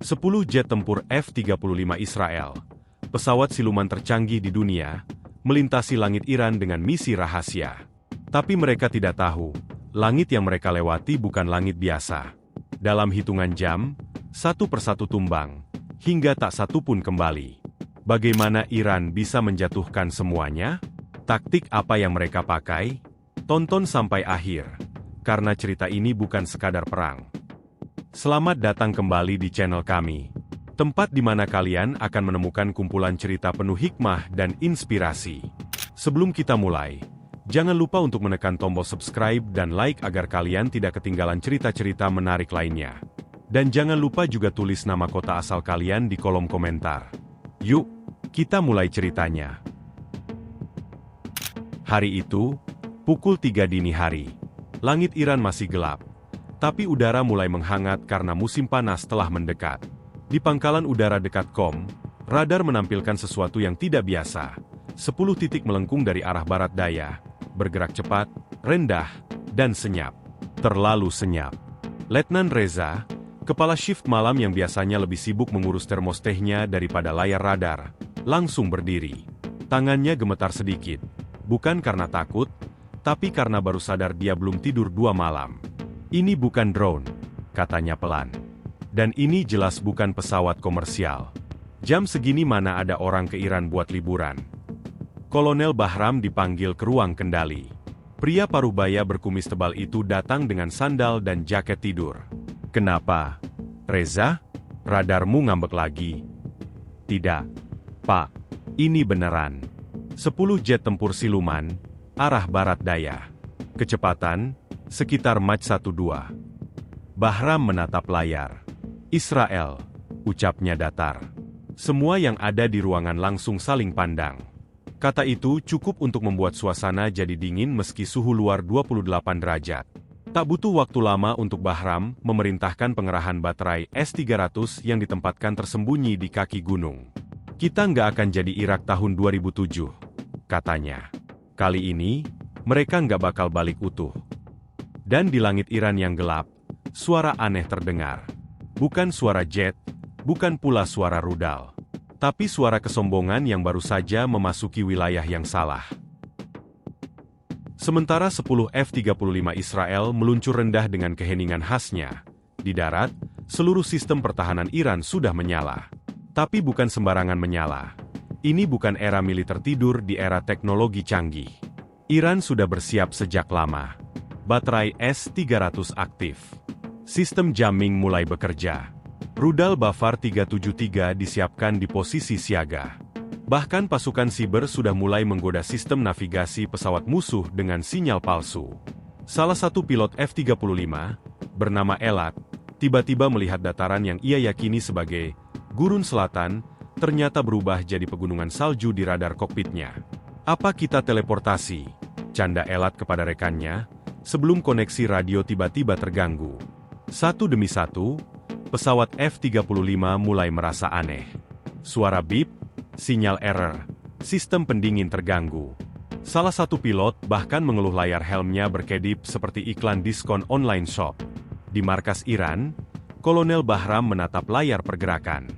10 jet tempur F-35 Israel, pesawat siluman tercanggih di dunia, melintasi langit Iran dengan misi rahasia. Tapi mereka tidak tahu, langit yang mereka lewati bukan langit biasa. Dalam hitungan jam, satu persatu tumbang, hingga tak satu pun kembali. Bagaimana Iran bisa menjatuhkan semuanya? Taktik apa yang mereka pakai? Tonton sampai akhir, karena cerita ini bukan sekadar perang. Selamat datang kembali di channel kami, tempat di mana kalian akan menemukan kumpulan cerita penuh hikmah dan inspirasi. Sebelum kita mulai, jangan lupa untuk menekan tombol subscribe dan like agar kalian tidak ketinggalan cerita-cerita menarik lainnya. Dan jangan lupa juga tulis nama kota asal kalian di kolom komentar. Yuk, kita mulai ceritanya. Hari itu, pukul 3 dini hari, langit Iran masih gelap. Tapi udara mulai menghangat karena musim panas telah mendekat. Di pangkalan udara dekat Qom, radar menampilkan sesuatu yang tidak biasa. 10 titik melengkung dari arah barat daya, bergerak cepat, rendah, dan senyap. Terlalu senyap. Letnan Reza, kepala shift malam yang biasanya lebih sibuk mengurus termostehnya daripada layar radar, langsung berdiri. Tangannya gemetar sedikit, bukan karena takut, tapi karena baru sadar dia belum tidur 2 malam. Ini bukan drone, katanya pelan. Dan ini jelas bukan pesawat komersial. Jam segini mana ada orang ke Iran buat liburan. Kolonel Bahram dipanggil ke ruang kendali. Pria parubaya berkumis tebal itu datang dengan sandal dan jaket tidur. Kenapa? Reza? Radarmu ngambek lagi? Tidak, Pak. Ini beneran. 10 jet tempur siluman, arah barat daya. Kecepatan, sekitar Mach 12. Bahram menatap layar. Israel, ucapnya datar. Semua yang ada di ruangan langsung saling pandang. Kata itu cukup untuk membuat suasana jadi dingin meski suhu luar 28 derajat. Tak butuh waktu lama untuk Bahram memerintahkan pengerahan baterai S-300 yang ditempatkan tersembunyi di kaki gunung. Kita nggak akan jadi Irak tahun 2007, katanya. Kali ini, mereka nggak bakal balik utuh. Dan di langit Iran yang gelap, suara aneh terdengar. Bukan suara jet, bukan pula suara rudal. Tapi suara kesombongan yang baru saja memasuki wilayah yang salah. Sementara 10 F-35 Israel meluncur rendah dengan keheningan khasnya, di darat, seluruh sistem pertahanan Iran sudah menyala. Tapi bukan sembarangan menyala. Ini bukan era militer tidur di era teknologi canggih. Iran sudah bersiap sejak lama. Baterai S-300 aktif. Sistem jamming mulai bekerja. Rudal Bafar 373 disiapkan di posisi siaga. Bahkan pasukan siber sudah mulai menggoda sistem navigasi pesawat musuh dengan sinyal palsu. Salah satu pilot F-35, bernama Elat, tiba-tiba melihat dataran yang ia yakini sebagai gurun selatan, ternyata berubah jadi pegunungan salju di radar kokpitnya. Apa kita teleportasi? Canda Elat kepada rekannya, sebelum koneksi radio tiba-tiba terganggu. Satu demi satu, pesawat F-35 mulai merasa aneh. Suara bip, sinyal error, sistem pendingin terganggu. Salah satu pilot bahkan mengeluh layar helmnya berkedip seperti iklan diskon online shop. Di markas Iran, Kolonel Bahram menatap layar pergerakan.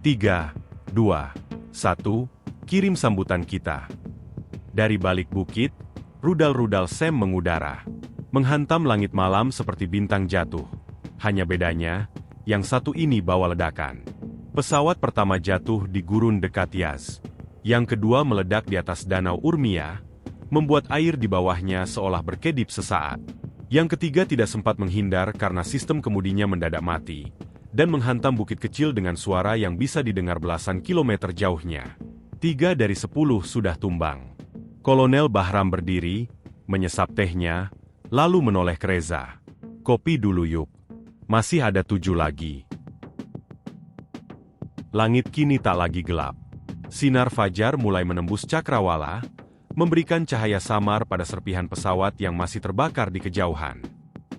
3, 2, 1, kirim sambutan kita. Dari balik bukit, rudal-rudal SAM mengudara, menghantam langit malam seperti bintang jatuh. Hanya bedanya, yang satu ini bawa ledakan. Pesawat pertama jatuh di gurun dekat Yaz. Yang kedua meledak di atas danau Urmia, membuat air di bawahnya seolah berkedip sesaat. Yang ketiga tidak sempat menghindar karena sistem kemudinya mendadak mati, dan menghantam bukit kecil dengan suara yang bisa didengar belasan kilometer jauhnya. 3 dari 10 sudah tumbang. Kolonel Bahram berdiri, menyesap tehnya, lalu menoleh ke Reza. Kopi dulu yuk. Masih ada 7 lagi. Langit kini tak lagi gelap. Sinar fajar mulai menembus cakrawala, memberikan cahaya samar pada serpihan pesawat yang masih terbakar di kejauhan.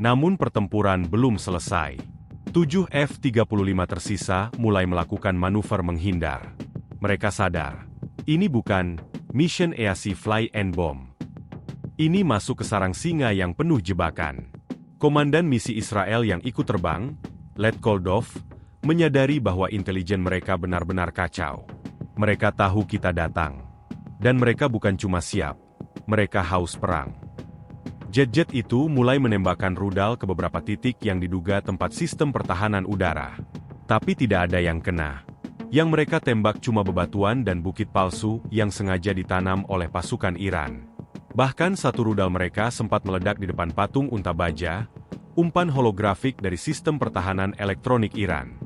Namun pertempuran belum selesai. 7 F-35 tersisa mulai melakukan manuver menghindar. Mereka sadar, ini bukan mission EAC fly and bomb. Ini masuk ke sarang singa yang penuh jebakan. Komandan misi Israel yang ikut terbang, Let Koldov, menyadari bahwa intelijen mereka benar-benar kacau. Mereka tahu kita datang. Dan mereka bukan cuma siap, mereka haus perang. Jet-jet itu mulai menembakkan rudal ke beberapa titik yang diduga tempat sistem pertahanan udara. Tapi tidak ada yang kena. Yang mereka tembak cuma bebatuan dan bukit palsu yang sengaja ditanam oleh pasukan Iran. Bahkan satu rudal mereka sempat meledak di depan patung unta baja, umpan holografik dari sistem pertahanan elektronik Iran.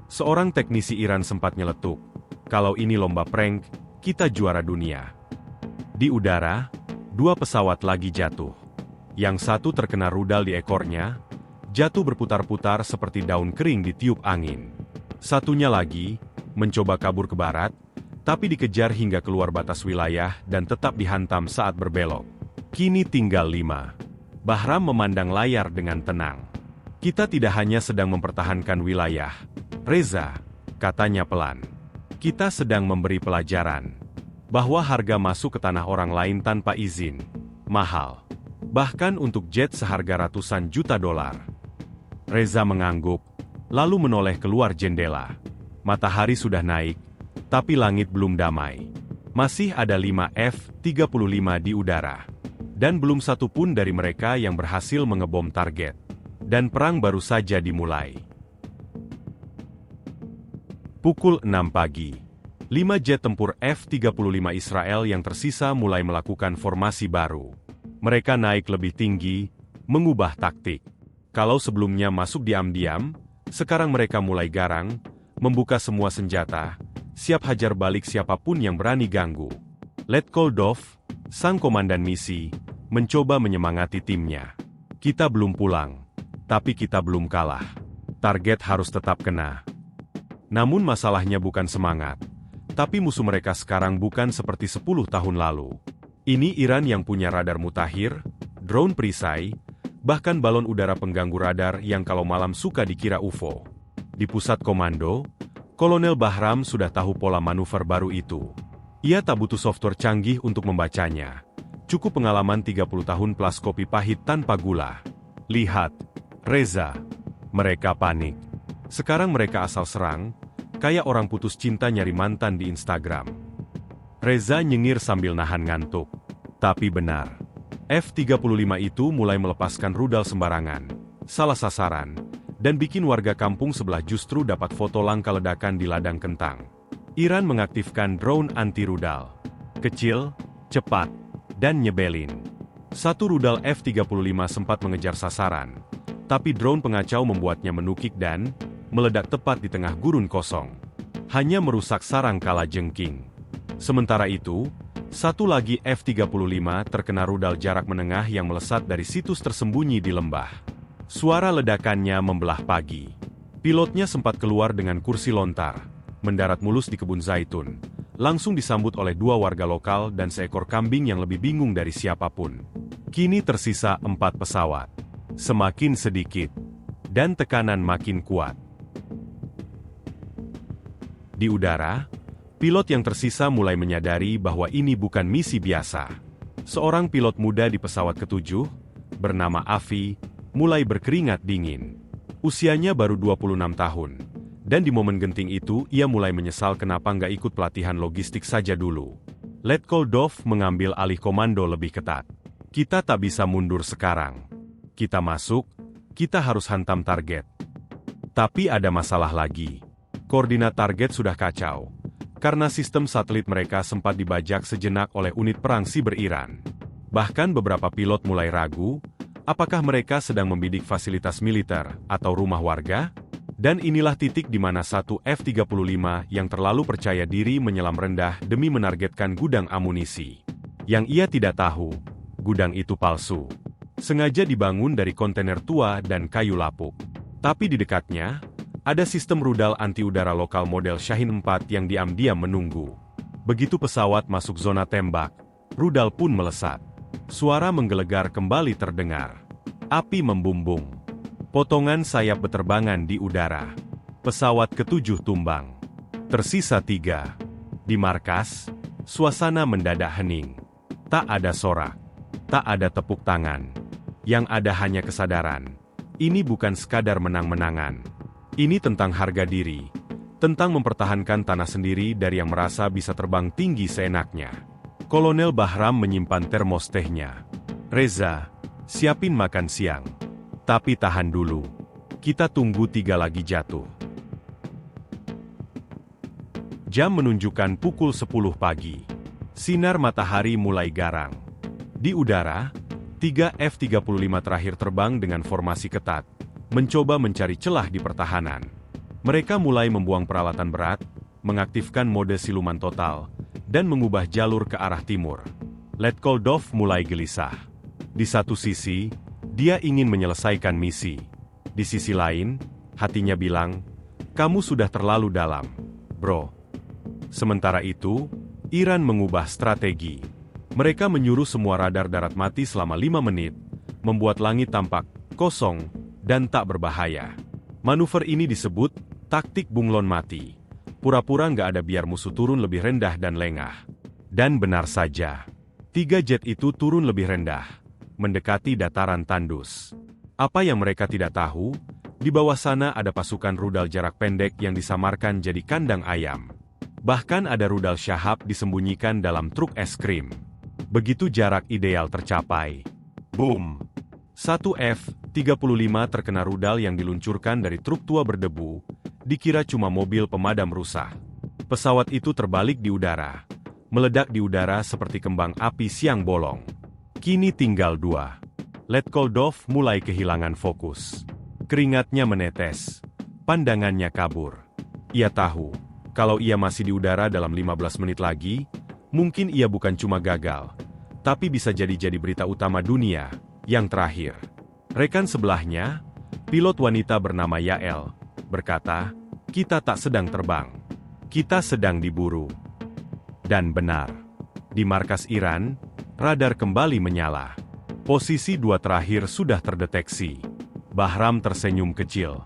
Seorang teknisi Iran sempat nyeletuk, "Kalau ini lomba prank, kita juara dunia." Di udara, dua pesawat lagi jatuh. Yang satu terkena rudal di ekornya, jatuh berputar-putar seperti daun kering ditiup angin. Satunya lagi, mencoba kabur ke barat, tapi dikejar hingga keluar batas wilayah dan tetap dihantam saat berbelok. Kini tinggal 5. Bahram memandang layar dengan tenang. "Kita tidak hanya sedang mempertahankan wilayah, Reza," katanya pelan. "Kita sedang memberi pelajaran bahwa harga masuk ke tanah orang lain tanpa izin mahal. Bahkan untuk jet seharga ratusan juta dolar." Reza mengangguk, lalu menoleh keluar jendela. Matahari sudah naik, tapi langit belum damai. Masih ada 5 F-35 di udara. Dan belum satu pun dari mereka yang berhasil mengebom target. Dan perang baru saja dimulai. Pukul 6 pagi. 5 jet tempur F-35 Israel yang tersisa mulai melakukan formasi baru. Mereka naik lebih tinggi, mengubah taktik. Kalau sebelumnya masuk diam-diam, sekarang mereka mulai garang, membuka semua senjata, siap hajar balik siapapun yang berani ganggu. Letkol Dov, sang komandan misi, mencoba menyemangati timnya. "Kita belum pulang, tapi kita belum kalah. Target harus tetap kena." Namun masalahnya bukan semangat, tapi musuh mereka sekarang bukan seperti 10 tahun lalu. Ini Iran yang punya radar mutakhir, drone perisai, bahkan balon udara pengganggu radar yang kalau malam suka dikira UFO. Di pusat komando, Kolonel Bahram sudah tahu pola manuver baru itu. Ia tak butuh software canggih untuk membacanya. Cukup pengalaman 30 tahun plus kopi pahit tanpa gula. "Lihat, Reza." Mereka panik. Sekarang mereka asal serang, kayak orang putus cinta nyari mantan di Instagram. Reza nyengir sambil nahan ngantuk. Tapi benar. F-35 itu mulai melepaskan rudal sembarangan, salah sasaran, dan bikin warga kampung sebelah justru dapat foto langkah ledakan di ladang kentang. Iran mengaktifkan drone anti-rudal. Kecil, cepat, dan nyebelin. Satu rudal F-35 sempat mengejar sasaran, tapi drone pengacau membuatnya menukik dan meledak tepat di tengah gurun kosong. Hanya merusak sarang kala jengking. Sementara itu, satu lagi F-35 terkena rudal jarak menengah yang melesat dari situs tersembunyi di lembah. Suara ledakannya membelah pagi. Pilotnya sempat keluar dengan kursi lontar, mendarat mulus di kebun zaitun, langsung disambut oleh 2 warga lokal dan seekor kambing yang lebih bingung dari siapapun. Kini tersisa 4 pesawat. Semakin sedikit, dan tekanan makin kuat. Di udara, pilot yang tersisa mulai menyadari bahwa ini bukan misi biasa. Seorang pilot muda di pesawat ke-7, bernama Afi, mulai berkeringat dingin. Usianya baru 26 tahun, dan di momen genting itu ia mulai menyesal kenapa nggak ikut pelatihan logistik saja dulu. Letkol Dov mengambil alih komando lebih ketat. "Kita tak bisa mundur sekarang. Kita masuk, kita harus hantam target." Tapi ada masalah lagi. Koordinat target sudah kacau, karena sistem satelit mereka sempat dibajak sejenak oleh unit perang siber Iran. Bahkan beberapa pilot mulai ragu, apakah mereka sedang membidik fasilitas militer atau rumah warga? Dan inilah titik di mana satu F-35 yang terlalu percaya diri menyelam rendah demi menargetkan gudang amunisi. Yang ia tidak tahu, gudang itu palsu. Sengaja dibangun dari kontainer tua dan kayu lapuk. Tapi di dekatnya, ada sistem rudal anti-udara lokal model Shahin 4 yang diam-diam menunggu. Begitu pesawat masuk zona tembak, rudal pun melesat. Suara menggelegar kembali terdengar. Api membumbung. Potongan sayap beterbangan di udara. Pesawat ke-7 tumbang. Tersisa 3. Di markas, suasana mendadak hening. Tak ada sorak. Tak ada tepuk tangan. Yang ada hanya kesadaran. Ini bukan sekadar menang-menangan. Ini tentang harga diri, tentang mempertahankan tanah sendiri dari yang merasa bisa terbang tinggi seenaknya. Kolonel Bahram menyimpan termos tehnya. Reza, siapin makan siang. Tapi tahan dulu. Kita tunggu 3 lagi jatuh. Jam menunjukkan pukul 10 pagi. Sinar matahari mulai garang. Di udara, 3 F-35 terakhir terbang dengan formasi ketat, mencoba mencari celah di pertahanan. Mereka mulai membuang peralatan berat, mengaktifkan mode siluman total, dan mengubah jalur ke arah timur. Letkol Dov mulai gelisah. Di satu sisi, dia ingin menyelesaikan misi. Di sisi lain, hatinya bilang, "Kamu sudah terlalu dalam, bro." Sementara itu, Iran mengubah strategi. Mereka menyuruh semua radar darat mati selama 5 menit, membuat langit tampak kosong dan tak berbahaya. Manuver ini disebut taktik bunglon mati. Pura-pura nggak ada biar musuh turun lebih rendah dan lengah. Dan benar saja, 3 jet itu turun lebih rendah, mendekati dataran tandus. Apa yang mereka tidak tahu, di bawah sana ada pasukan rudal jarak pendek yang disamarkan jadi kandang ayam. Bahkan ada rudal Shahab disembunyikan dalam truk es krim. Begitu jarak ideal tercapai. Boom! 1 F-35 terkena rudal yang diluncurkan dari truk tua berdebu, dikira cuma mobil pemadam rusak. Pesawat itu terbalik di udara, meledak di udara seperti kembang api siang bolong. Kini tinggal 2. Letkol Dov mulai kehilangan fokus. Keringatnya menetes, pandangannya kabur. Ia tahu, kalau ia masih di udara dalam 15 menit lagi, mungkin ia bukan cuma gagal, tapi bisa jadi berita utama dunia, yang terakhir. Rekan sebelahnya, pilot wanita bernama Yael, berkata, "Kita tak sedang terbang. Kita sedang diburu." Dan benar. Di markas Iran, radar kembali menyala. Posisi 2 terakhir sudah terdeteksi. Bahram tersenyum kecil.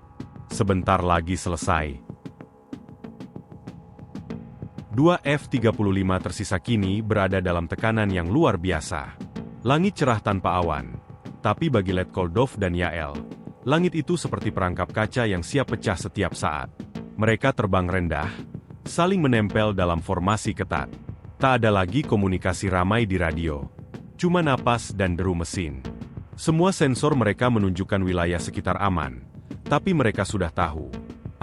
Sebentar lagi selesai. 2 F-35 tersisa kini berada dalam tekanan yang luar biasa. Langit cerah tanpa awan. Tapi bagi Letkol Dov dan Yael, langit itu seperti perangkap kaca yang siap pecah setiap saat. Mereka terbang rendah, saling menempel dalam formasi ketat. Tak ada lagi komunikasi ramai di radio. Cuma napas dan deru mesin. Semua sensor mereka menunjukkan wilayah sekitar aman. Tapi mereka sudah tahu.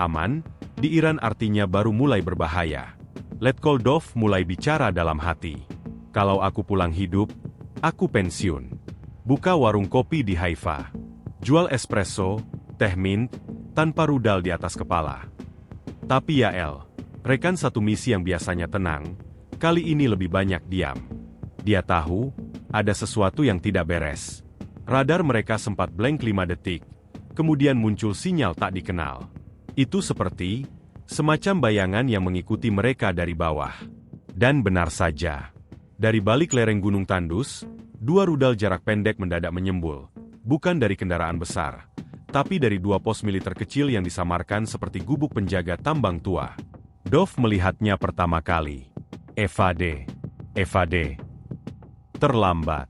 Aman, di Iran artinya baru mulai berbahaya. Letkol Dov mulai bicara dalam hati. "Kalau aku pulang hidup, aku pensiun. Buka warung kopi di Haifa. Jual espresso, teh mint, tanpa rudal di atas kepala." Tapi Yael, rekan satu misi yang biasanya tenang, kali ini lebih banyak diam. Dia tahu, ada sesuatu yang tidak beres. Radar mereka sempat blank 5 detik, kemudian muncul sinyal tak dikenal. Itu seperti semacam bayangan yang mengikuti mereka dari bawah. Dan benar saja. Dari balik lereng Gunung Tandus, 2 rudal jarak pendek mendadak menyembul. Bukan dari kendaraan besar, tapi dari 2 pos militer kecil yang disamarkan seperti gubuk penjaga tambang tua. Dov melihatnya pertama kali. Evade. Terlambat.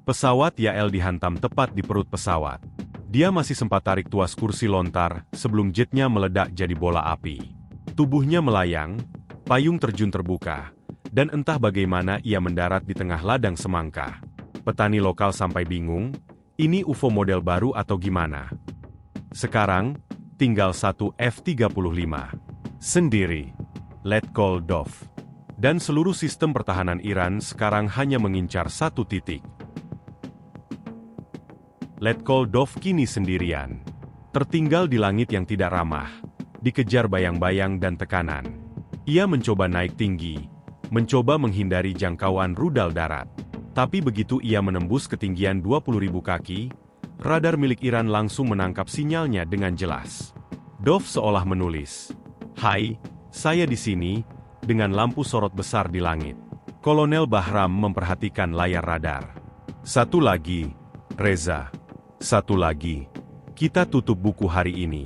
Pesawat Yael dihantam tepat di perut pesawat. Dia masih sempat tarik tuas kursi lontar sebelum jetnya meledak jadi bola api. Tubuhnya melayang, payung terjun terbuka, dan entah bagaimana ia mendarat di tengah ladang semangka. Petani lokal sampai bingung, ini UFO model baru atau gimana? Sekarang, tinggal 1 F-35. Sendiri. Letkol Dov. Dan seluruh sistem pertahanan Iran sekarang hanya mengincar 1 titik. Letkol Dov kini sendirian. Tertinggal di langit yang tidak ramah, dikejar bayang-bayang dan tekanan. Ia mencoba naik tinggi, mencoba menghindari jangkauan rudal darat. Tapi begitu ia menembus ketinggian 20.000 kaki, radar milik Iran langsung menangkap sinyalnya dengan jelas. Dov seolah menulis, "Hai, saya di sini," dengan lampu sorot besar di langit. Kolonel Bahram memperhatikan layar radar. "Satu lagi, Reza. Satu lagi. Kita tutup buku hari ini."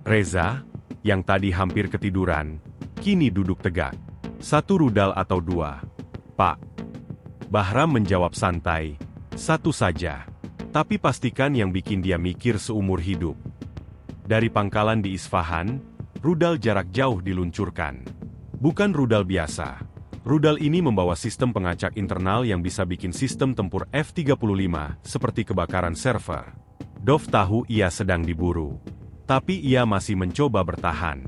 Reza, yang tadi hampir ketiduran, kini duduk tegak. "1 rudal atau 2, Pak?" Bahram menjawab santai, "1 saja. Tapi pastikan yang bikin dia mikir seumur hidup." Dari pangkalan di Isfahan, rudal jarak jauh diluncurkan. Bukan rudal biasa. Rudal ini membawa sistem pengacak internal yang bisa bikin sistem tempur F-35 seperti kebakaran server. Dov tahu ia sedang diburu. Tapi ia masih mencoba bertahan.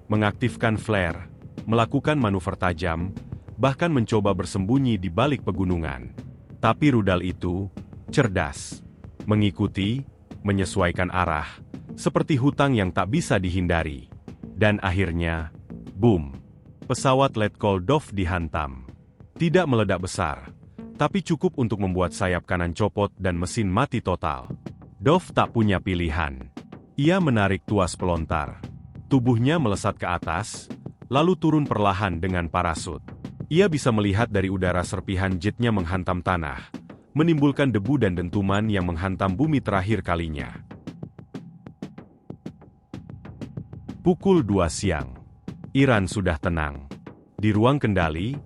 Mengaktifkan flare, melakukan manuver tajam, bahkan mencoba bersembunyi di balik pegunungan. Tapi rudal itu cerdas. Mengikuti, menyesuaikan arah, seperti hutang yang tak bisa dihindari. Dan akhirnya, boom! Pesawat Letkol Dov dihantam. Tidak meledak besar, tapi cukup untuk membuat sayap kanan copot dan mesin mati total. Dov tak punya pilihan. Ia menarik tuas pelontar. Tubuhnya melesat ke atas, lalu turun perlahan dengan parasut. Ia bisa melihat dari udara serpihan jetnya menghantam tanah, menimbulkan debu dan dentuman yang menghantam bumi terakhir kalinya. Pukul 2 siang. Iran sudah tenang. Di ruang kendali,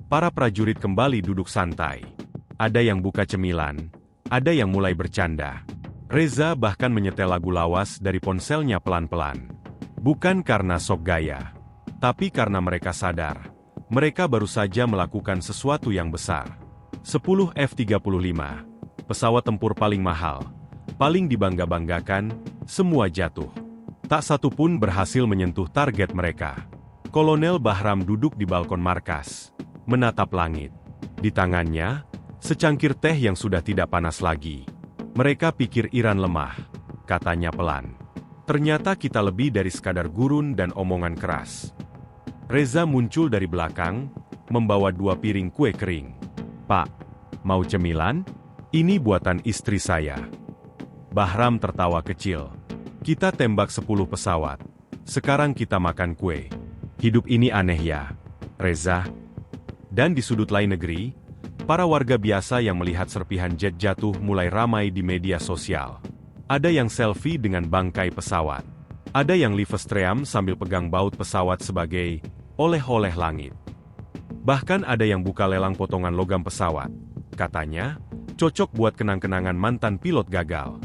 para prajurit kembali duduk santai. Ada yang buka cemilan, ada yang mulai bercanda. Reza bahkan menyetel lagu lawas dari ponselnya pelan-pelan. Bukan karena sok gaya, tapi karena mereka sadar, mereka baru saja melakukan sesuatu yang besar. 10 F-35, pesawat tempur paling mahal, paling dibangga-banggakan, semua jatuh. Tak satu pun berhasil menyentuh target mereka. Kolonel Bahram duduk di balkon markas, menatap langit. Di tangannya, secangkir teh yang sudah tidak panas lagi. Mereka pikir Iran lemah, katanya pelan. Ternyata kita lebih dari sekadar gurun dan omongan keras. Reza muncul dari belakang, membawa 2 piring kue kering. Pak, mau cemilan? Ini buatan istri saya. Bahram tertawa kecil. Kita tembak 10 pesawat. Sekarang kita makan kue. Hidup ini aneh ya, Reza. Dan di sudut lain negeri, para warga biasa yang melihat serpihan jet jatuh mulai ramai di media sosial. Ada yang selfie dengan bangkai pesawat. Ada yang livestream sambil pegang baut pesawat sebagai oleh-oleh langit. Bahkan ada yang buka lelang potongan logam pesawat. Katanya, cocok buat kenang-kenangan mantan pilot gagal.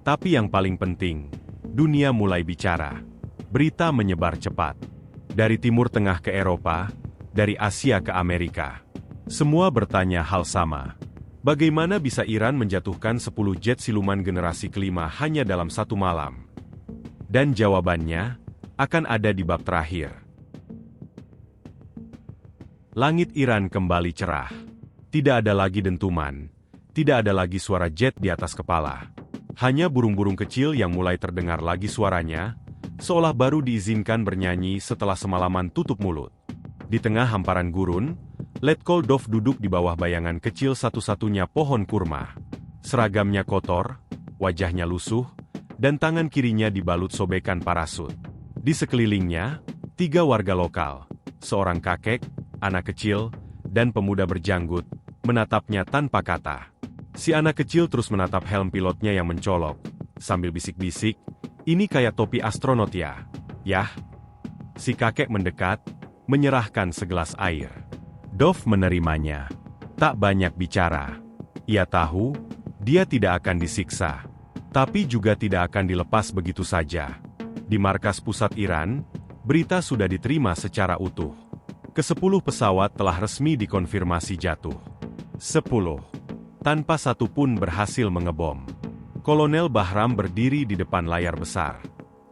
Tapi yang paling penting, dunia mulai bicara. Berita menyebar cepat. Dari Timur Tengah ke Eropa, dari Asia ke Amerika. Semua bertanya hal sama. Bagaimana bisa Iran menjatuhkan 10 jet siluman generasi kelima hanya dalam satu malam? Dan jawabannya akan ada di bab terakhir. Langit Iran kembali cerah. Tidak ada lagi dentuman, tidak ada lagi suara jet di atas kepala. Hanya burung-burung kecil yang mulai terdengar lagi suaranya, seolah baru diizinkan bernyanyi setelah semalaman tutup mulut. Di tengah hamparan gurun, Letkol Dov duduk di bawah bayangan kecil satu-satunya pohon kurma. Seragamnya kotor, wajahnya lusuh, dan tangan kirinya dibalut sobekan parasut. Di sekelilingnya, 3 warga lokal, seorang kakek, anak kecil, dan pemuda berjanggut, menatapnya tanpa kata. Si anak kecil terus menatap helm pilotnya yang mencolok, sambil bisik-bisik, "Ini kayak topi astronot ya?" "Yah." Si kakek mendekat, menyerahkan segelas air. Dov menerimanya. Tak banyak bicara. Ia tahu, dia tidak akan disiksa. Tapi juga tidak akan dilepas begitu saja. Di markas pusat Iran, berita sudah diterima secara utuh. Ke-10 pesawat telah resmi dikonfirmasi jatuh. 10. Tanpa satu pun berhasil mengebom. Kolonel Bahram berdiri di depan layar besar.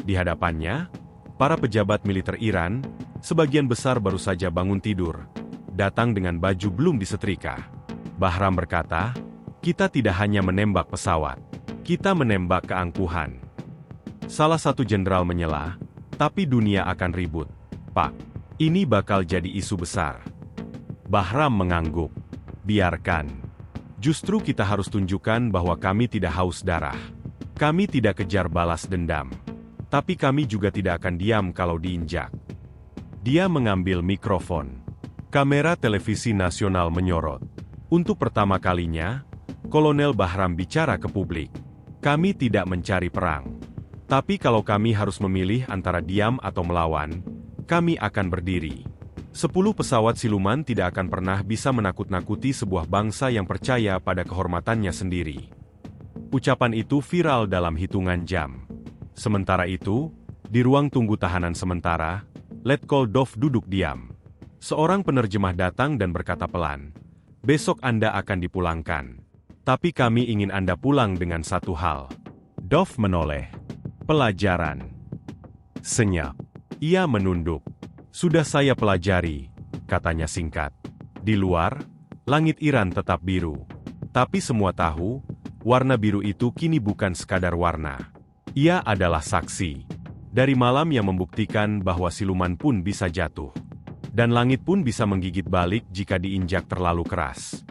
Di hadapannya, para pejabat militer Iran, sebagian besar baru saja bangun tidur, datang dengan baju belum disetrika. Bahram berkata, "Kita tidak hanya menembak pesawat, kita menembak keangkuhan." Salah satu jenderal menyela, "Tapi dunia akan ribut, Pak. Ini bakal jadi isu besar." Bahram mengangguk. "Biarkan. Justru kita harus tunjukkan bahwa kami tidak haus darah. Kami tidak kejar balas dendam. Tapi kami juga tidak akan diam kalau diinjak." Dia mengambil mikrofon. Kamera televisi nasional menyorot. Untuk pertama kalinya, Kolonel Bahram bicara ke publik. "Kami tidak mencari perang. Tapi kalau kami harus memilih antara diam atau melawan, kami akan berdiri." 10 pesawat siluman tidak akan pernah bisa menakut-nakuti sebuah bangsa yang percaya pada kehormatannya sendiri. Ucapan itu viral dalam hitungan jam. Sementara itu, di ruang tunggu tahanan sementara, Letkol Dov duduk diam. Seorang penerjemah datang dan berkata pelan, "Besok Anda akan dipulangkan. Tapi kami ingin Anda pulang dengan satu hal." Dov menoleh. "Pelajaran." Senyap. Ia menunduk. "Sudah saya pelajari," katanya singkat. Di luar, langit Iran tetap biru. Tapi semua tahu, warna biru itu kini bukan sekadar warna. Ia adalah saksi. Dari malam yang membuktikan bahwa siluman pun bisa jatuh. Dan langit pun bisa menggigit balik jika diinjak terlalu keras.